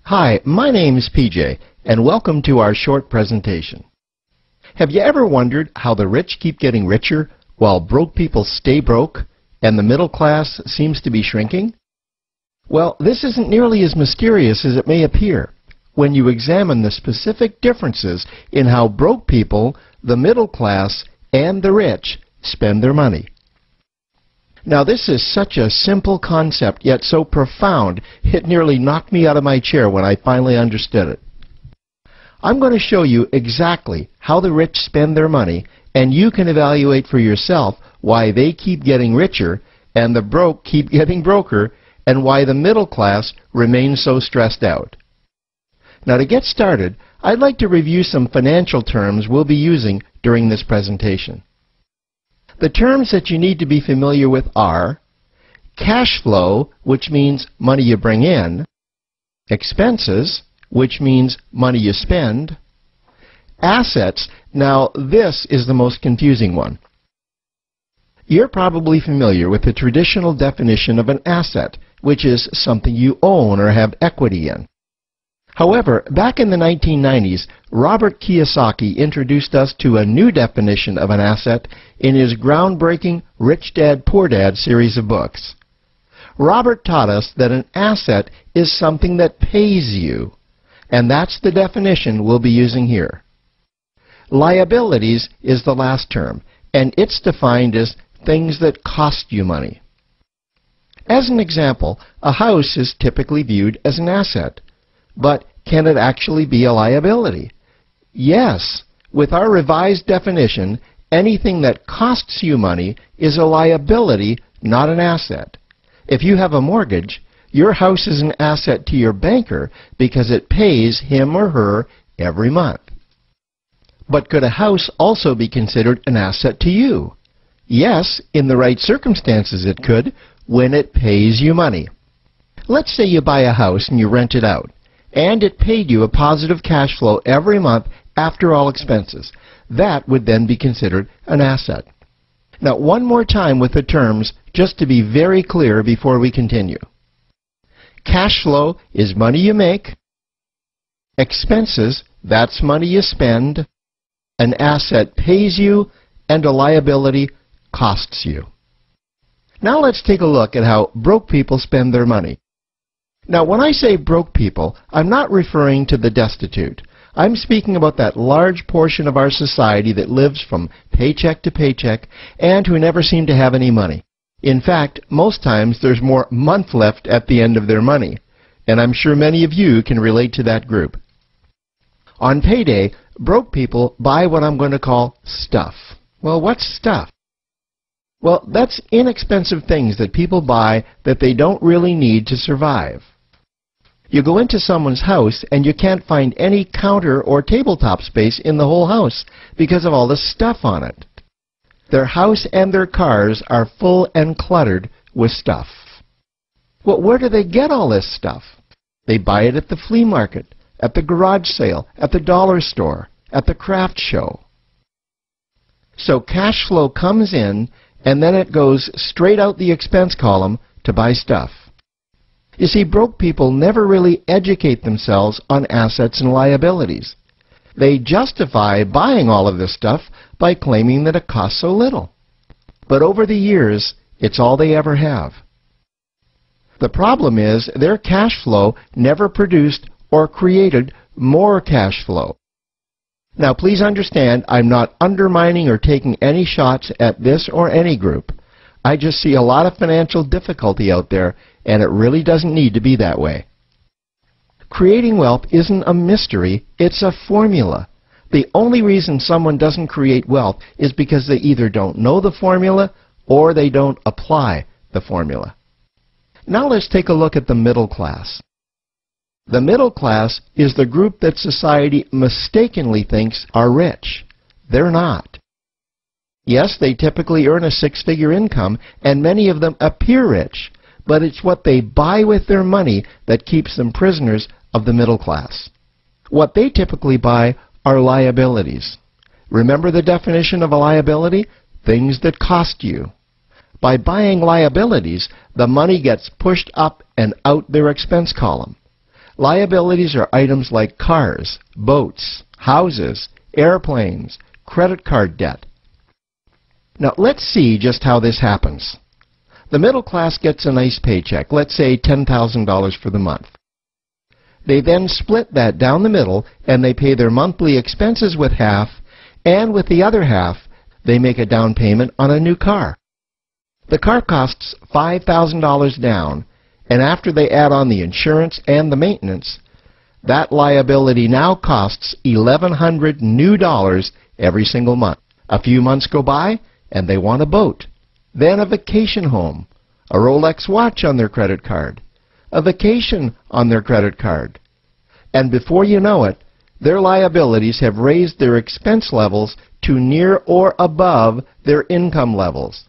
Hi, my name is PJ, and welcome to our short presentation. Have you ever wondered how the rich keep getting richer while broke people stay broke and the middle class seems to be shrinking? Well, this isn't nearly as mysterious as it may appear when you examine the specific differences in how broke people, the middle class, and the rich spend their money. Now, this is such a simple concept, yet so profound, it nearly knocked me out of my chair when I finally understood it. I'm going to show you exactly how the rich spend their money, and you can evaluate for yourself why they keep getting richer and the broke keep getting broker, and why the middle class remains so stressed out. Now, to get started, I'd like to review some financial terms we'll be using during this presentation. The terms that you need to be familiar with are cash flow, which means money you bring in, expenses, which means money you spend, assets. Now, this is the most confusing one. You're probably familiar with the traditional definition of an asset, which is something you own or have equity in. However, back in the 1990s, Robert Kiyosaki introduced us to a new definition of an asset in his groundbreaking Rich Dad, Poor Dad series of books. Robert taught us that an asset is something that pays you, and that's the definition we'll be using here. Liabilities is the last term, and it's defined as things that cost you money. As an example, a house is typically viewed as an asset. But can it actually be a liability? Yes. With our revised definition, anything that costs you money is a liability, not an asset. If you have a mortgage, your house is an asset to your banker because it pays him or her every month. But could a house also be considered an asset to you? Yes, in the right circumstances it could, when it pays you money. Let's say you buy a house and you rent it out, and it paid you a positive cash flow every month after all expenses. That would then be considered an asset. Now, one more time with the terms, just to be very clear before we continue. Cash flow is money you make. Expenses, that's money you spend. An asset pays you, and a liability costs you. Now let's take a look at how broke people spend their money. Now, when I say broke people, I'm not referring to the destitute. I'm speaking about that large portion of our society that lives from paycheck to paycheck and who never seem to have any money. In fact, most times there's more month left at the end of their money, and I'm sure many of you can relate to that group. On payday, broke people buy what I'm going to call stuff. Well, what's stuff? Well, that's inexpensive things that people buy that they don't really need to survive. You go into someone's house and you can't find any counter or tabletop space in the whole house because of all the stuff on it. Their house and their cars are full and cluttered with stuff. Well, where do they get all this stuff? They buy it at the flea market, at the garage sale, at the dollar store, at the craft show. So cash flow comes in, and then it goes straight out the expense column to buy stuff. You see, broke people never really educate themselves on assets and liabilities. They justify buying all of this stuff by claiming that it costs so little. But over the years, it's all they ever have. The problem is their cash flow never produced or created more cash flow. Now, please understand, I'm not undermining or taking any shots at this or any group. I just see a lot of financial difficulty out there, and it really doesn't need to be that way. Creating wealth isn't a mystery, it's a formula. The only reason someone doesn't create wealth is because they either don't know the formula or they don't apply the formula. Now let's take a look at the middle class. The middle class is the group that society mistakenly thinks are rich. They're not. Yes, they typically earn a six-figure income, and many of them appear rich, but it's what they buy with their money that keeps them prisoners of the middle class. What they typically buy are liabilities. Remember the definition of a liability? Things that cost you. By buying liabilities, the money gets pushed up and out their expense column. Liabilities are items like cars, boats, houses, airplanes, credit card debt. Now let's see just how this happens. The middle class gets a nice paycheck, let's say $10,000 for the month. They then split that down the middle and they pay their monthly expenses with half, and with the other half they make a down payment on a new car. The car costs $5,000 down, and after they add on the insurance and the maintenance, that liability now costs $1,100 new dollars every single month. A few months go by and they want a boat, then a vacation home, a Rolex watch on their credit card, a vacation on their credit card. And before you know it, their liabilities have raised their expense levels to near or above their income levels.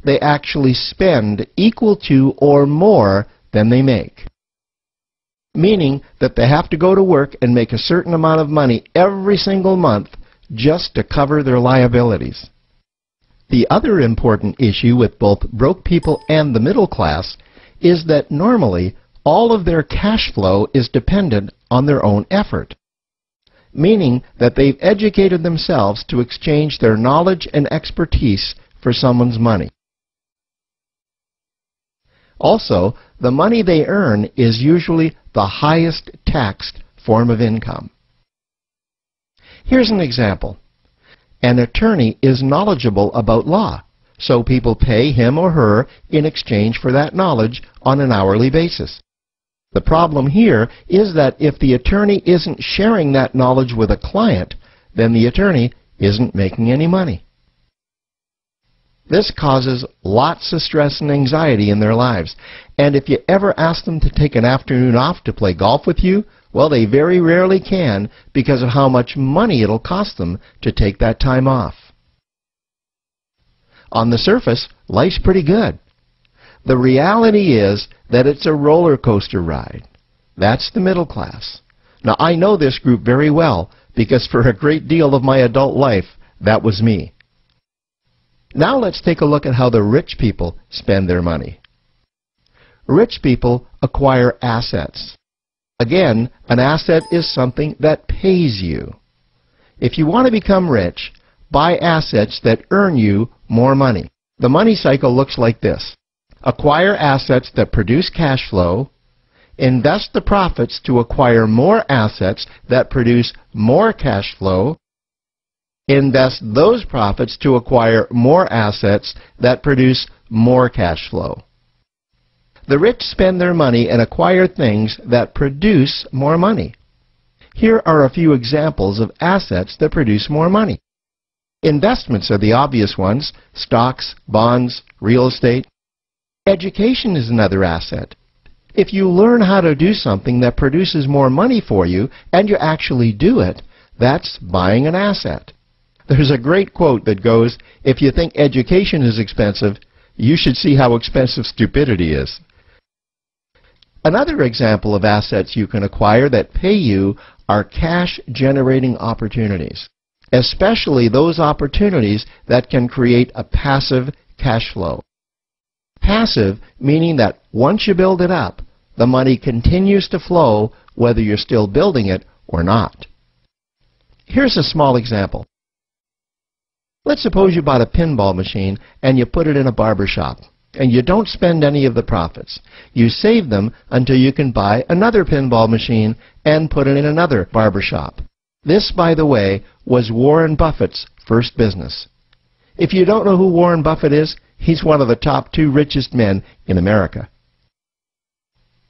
They actually spend equal to or more than they make. Meaning that they have to go to work and make a certain amount of money every single month just to cover their liabilities. The other important issue with both broke people and the middle class is that normally all of their cash flow is dependent on their own effort. Meaning that they've educated themselves to exchange their knowledge and expertise for someone's money. Also, the money they earn is usually the highest taxed form of income. Here's an example. An attorney is knowledgeable about law, so people pay him or her in exchange for that knowledge on an hourly basis. The problem here is that if the attorney isn't sharing that knowledge with a client, then the attorney isn't making any money. This causes lots of stress and anxiety in their lives. And if you ever ask them to take an afternoon off to play golf with you, well, they very rarely can because of how much money it'll cost them to take that time off. On the surface, life's pretty good. The reality is that it's a roller coaster ride. That's the middle class. Now, I know this group very well because for a great deal of my adult life, that was me. Now let's take a look at how the rich people spend their money. Rich people acquire assets. Again, an asset is something that pays you. If you want to become rich, buy assets that earn you more money. The money cycle looks like this. Acquire assets that produce cash flow, invest the profits to acquire more assets that produce more cash flow, invest those profits to acquire more assets that produce more cash flow. The rich spend their money and acquire things that produce more money. Here are a few examples of assets that produce more money. Investments are the obvious ones: stocks, bonds, real estate. Education is another asset. If you learn how to do something that produces more money for you and you actually do it, that's buying an asset. There's a great quote that goes, "If you think education is expensive, you should see how expensive stupidity is." Another example of assets you can acquire that pay you are cash-generating opportunities, especially those opportunities that can create a passive cash flow. Passive meaning that once you build it up, the money continues to flow whether you're still building it or not. Here's a small example. Let's suppose you bought a pinball machine and you put it in a barber shop, and you don't spend any of the profits. You save them until you can buy another pinball machine and put it in another barber shop. This, by the way, was Warren Buffett's first business. If you don't know who Warren Buffett is, he's one of the top 2 richest men in America.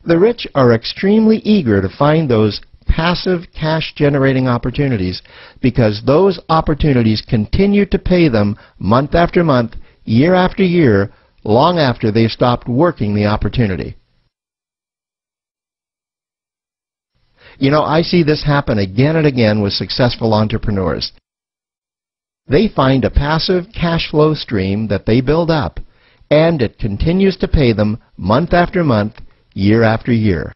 The rich are extremely eager to find those passive cash-generating opportunities because those opportunities continue to pay them month after month, year after year, long after they've stopped working the opportunity. You know, I see this happen again and again with successful entrepreneurs. They find a passive cash flow stream that they build up, and it continues to pay them month after month, year after year.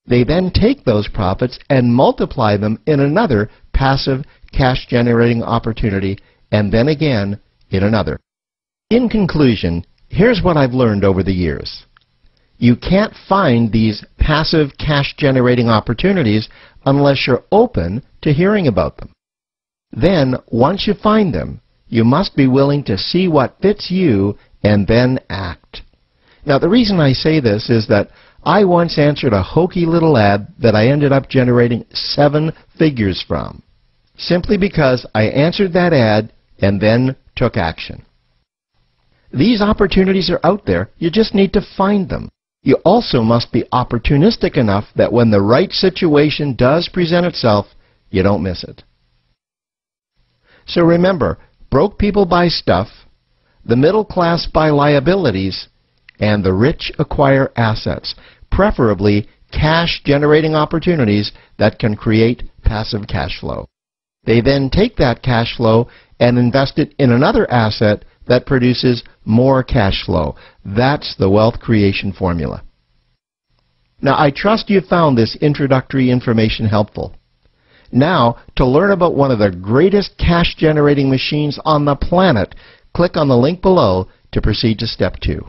They then take those profits and multiply them in another passive cash-generating opportunity, and then again in another. In conclusion, here's what I've learned over the years. You can't find these passive cash-generating opportunities unless you're open to hearing about them. Then, once you find them, you must be willing to see what fits you and then act. Now, the reason I say this is that I once answered a hokey little ad that I ended up generating 7 figures from, simply because I answered that ad and then took action. These opportunities are out there. You just need to find them. You also must be opportunistic enough that when the right situation does present itself, you don't miss it. So remember, broke people buy stuff, the middle class buy liabilities, and the rich acquire assets, preferably cash-generating opportunities that can create passive cash flow. They then take that cash flow and invest it in another asset that produces more cash flow. That's the wealth creation formula. Now, I trust you found this introductory information helpful. Now, to learn about one of the greatest cash-generating machines on the planet, click on the link below to proceed to step 2.